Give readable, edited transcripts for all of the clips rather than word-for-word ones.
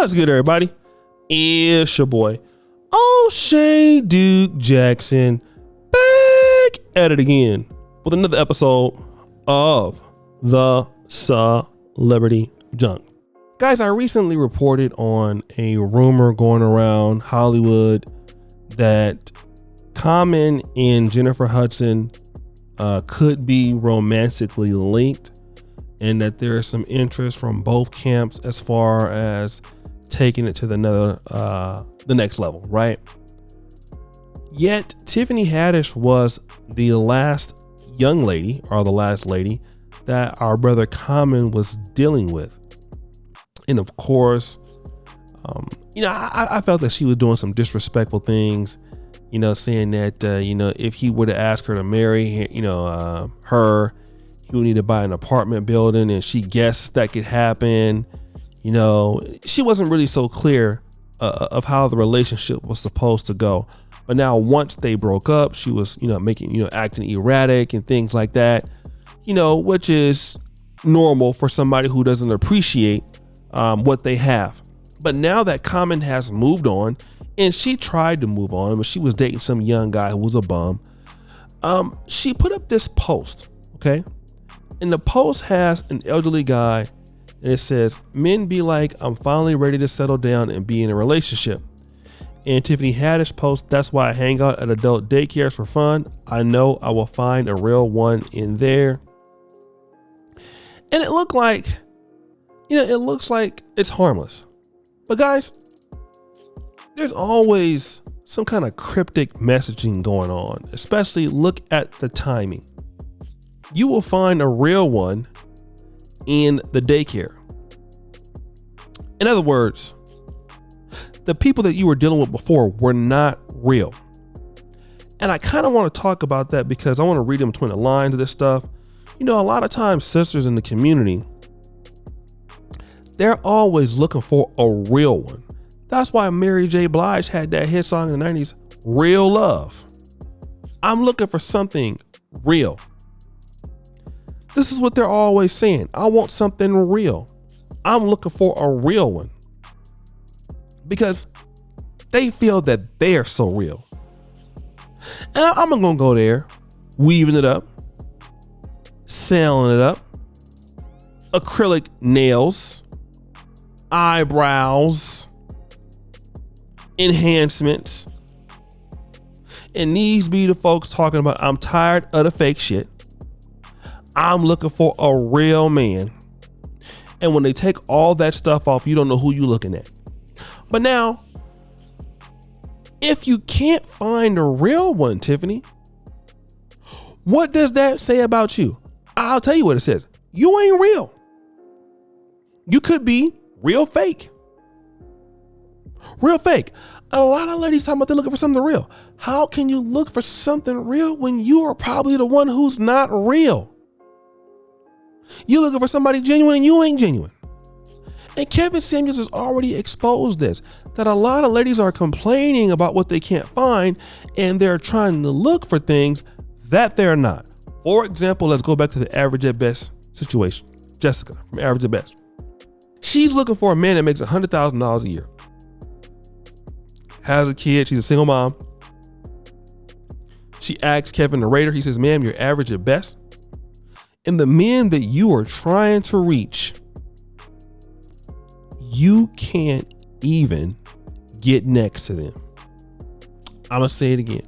What's good, everybody? It's your boy, O'Shea Duke Jackson, back at it again with another episode of the Celebrity Junk. Guys, I recently reported on a rumor going around Hollywood that Common and Jennifer Hudson could be romantically linked, and that there is some interest from both camps as far as taking it to the next level, right? Yet Tiffany Haddish was the last young lady, or the last lady, that our brother Common was dealing with. And of course, I felt that she was doing some disrespectful things, saying that, if he were to ask her to marry, her, he would need to buy an apartment building, and she guessed that could happen. She wasn't really so clear of how the relationship was supposed to go. But now once they broke up, she was, acting erratic and things like that, which is normal for somebody who doesn't appreciate what they have. But now that Common has moved on, and she tried to move on, but she was dating some young guy who was a bum. She put up this post, okay? And the post has an elderly guy, and it says, "Men be like, I'm finally ready to settle down and be in a relationship." And Tiffany Haddish posts, "That's why I hang out at adult daycares for fun. I know I will find a real one in there." And it looks like it's harmless. But guys, there's always some kind of cryptic messaging going on, especially look at the timing. You will find a real one in the daycare. In other words, the people that you were dealing with before were not real. And I kind of want to talk about that because I want to read in between the lines of this stuff. A lot of times sisters in the community, they're always looking for a real one. That's why Mary J. Blige had that hit song in the 90s, Real Love. I'm looking for something real. This is what they're always saying. I want something real. I'm looking for a real one. Because they feel that they're so real. And I'm going to go there, weaving it up, selling it up, acrylic nails, eyebrows, enhancements. And these be the folks talking about, I'm tired of the fake shit. I'm looking for a real man. And when they take all that stuff off, you don't know who you're looking at. But now, if you can't find a real one, Tiffany, what does that say about you? I'll tell you what it says. You ain't real. You could be real fake. Real fake. A lot of ladies talking about they're looking for something real. How can you look for something real when you are probably the one who's not real? You're looking for somebody genuine and you ain't genuine. And Kevin Samuels has already exposed this, that a lot of ladies are complaining about what they can't find, and they're trying to look for things that they're not. For example, let's go back to the Average at Best situation. Jessica from Average at Best. She's looking for a man that makes $100,000 a year. Has a kid. She's a single mom. She asks Kevin to rate her. He says, "Ma'am, you're average at best." And the men that you are trying to reach, you can't even get next to them. I'm going to say it again.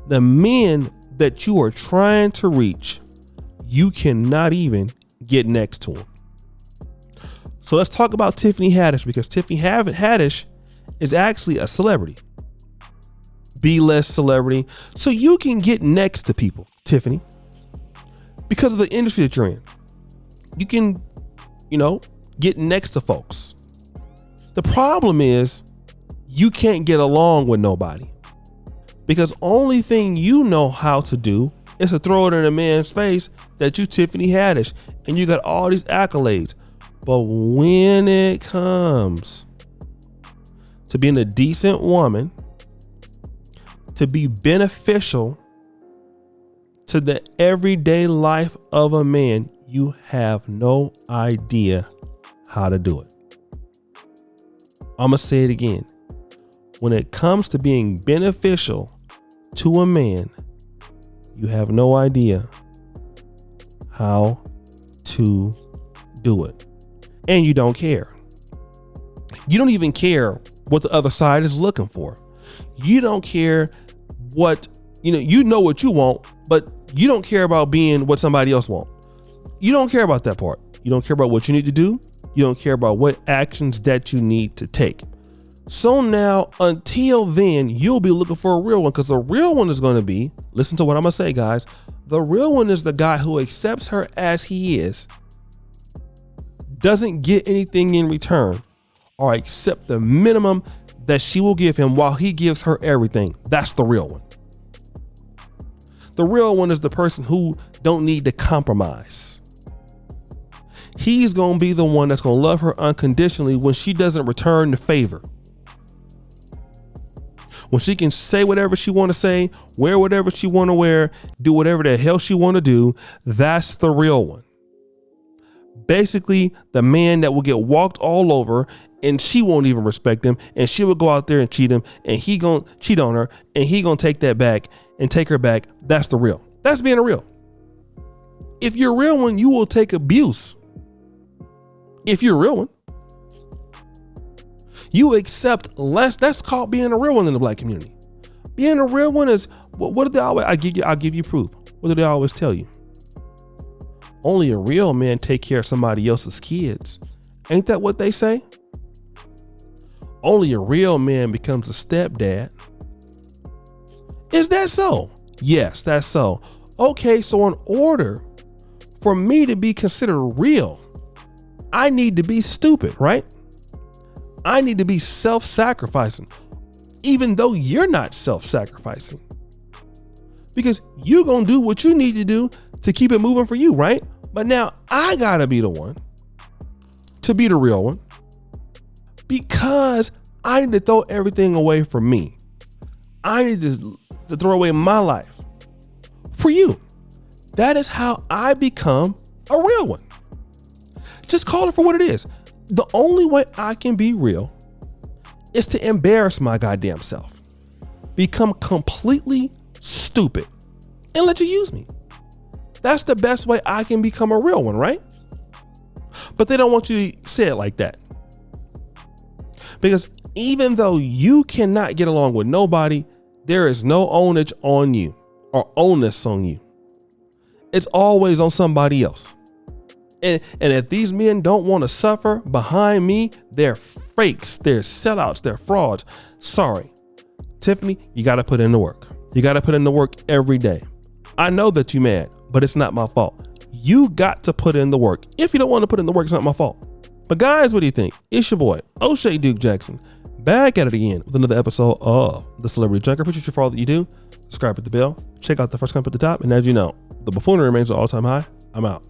The men that you are trying to reach, you cannot even get next to them. So let's talk about Tiffany Haddish, because Tiffany Haddish is actually a celebrity. B-list celebrity. So you can get next to people, Tiffany, because of the industry that you're in. You can, get next to folks. The problem is you can't get along with nobody, because only thing you know how to do is to throw it in a man's face that you Tiffany Haddish and you got all these accolades. But when it comes to being a decent woman, to be beneficial to the everyday life of a man, you have no idea how to do it. I'm going to say it again. When it comes to being beneficial to a man, you have no idea how to do it. And you don't care. You don't even care what the other side is looking for. You don't care what, you know what you want, but you don't care about being what somebody else wants. You don't care about that part. You don't care about what you need to do. You don't care about what actions that you need to take. So now, until then, you'll be looking for a real one, because the real one is going to be, listen to what I'm going to say, guys. The real one is the guy who accepts her as he is, doesn't get anything in return, or accept the minimum that she will give him while he gives her everything. That's the real one. The real one is the person who don't need to compromise. He's going to be the one that's going to love her unconditionally when she doesn't return the favor. When she can say whatever she want to say, wear whatever she want to wear, do whatever the hell she want to do, that's the real one. Basically, the man that will get walked all over and she won't even respect him, and she will go out there and cheat him, and he gonna cheat on her, and he gonna take that back and take her back. That's the real. That's being a real. If you're a real one, you will take abuse. If you're a real one, you accept less. That's called being a real one in the black community. Being a real one is, what do they always, I'll give you proof. What do they always tell you? Only a real man take care of somebody else's kids. Ain't that what they say? Only a real man becomes a stepdad. Is that so? Yes, that's so. Okay, so in order for me to be considered real, I need to be stupid, right? I need to be self-sacrificing, even though you're not self-sacrificing, because you're going to do what you need to do to keep it moving for you, right? But now I got to be the one to be the real one, because I need to throw everything away from me. I need to throw away my life for you. That is how I become a real one. Just call it for what it is. The only way I can be real is to embarrass my goddamn self, become completely stupid, and let you use me. That's the best way I can become a real one, right? But they don't want you to say it like that. Because even though you cannot get along with nobody, there is no onus on you or onus on you. It's always on somebody else. And if these men don't want to suffer behind me, they're fakes, they're sellouts, they're frauds. Sorry, Tiffany, you got to put in the work. You got to put in the work every day. I know that you're mad, but it's not my fault. You got to put in the work. If you don't want to put in the work, it's not my fault. But guys, what do you think? It's your boy, O'Shea Duke Jackson, back at it again with another episode of The Celebrity Junker. Appreciate you for all that you do. Subscribe, hit the bell, check out the first comment at the top. And as you know, the buffoonery remains an all-time high. I'm out.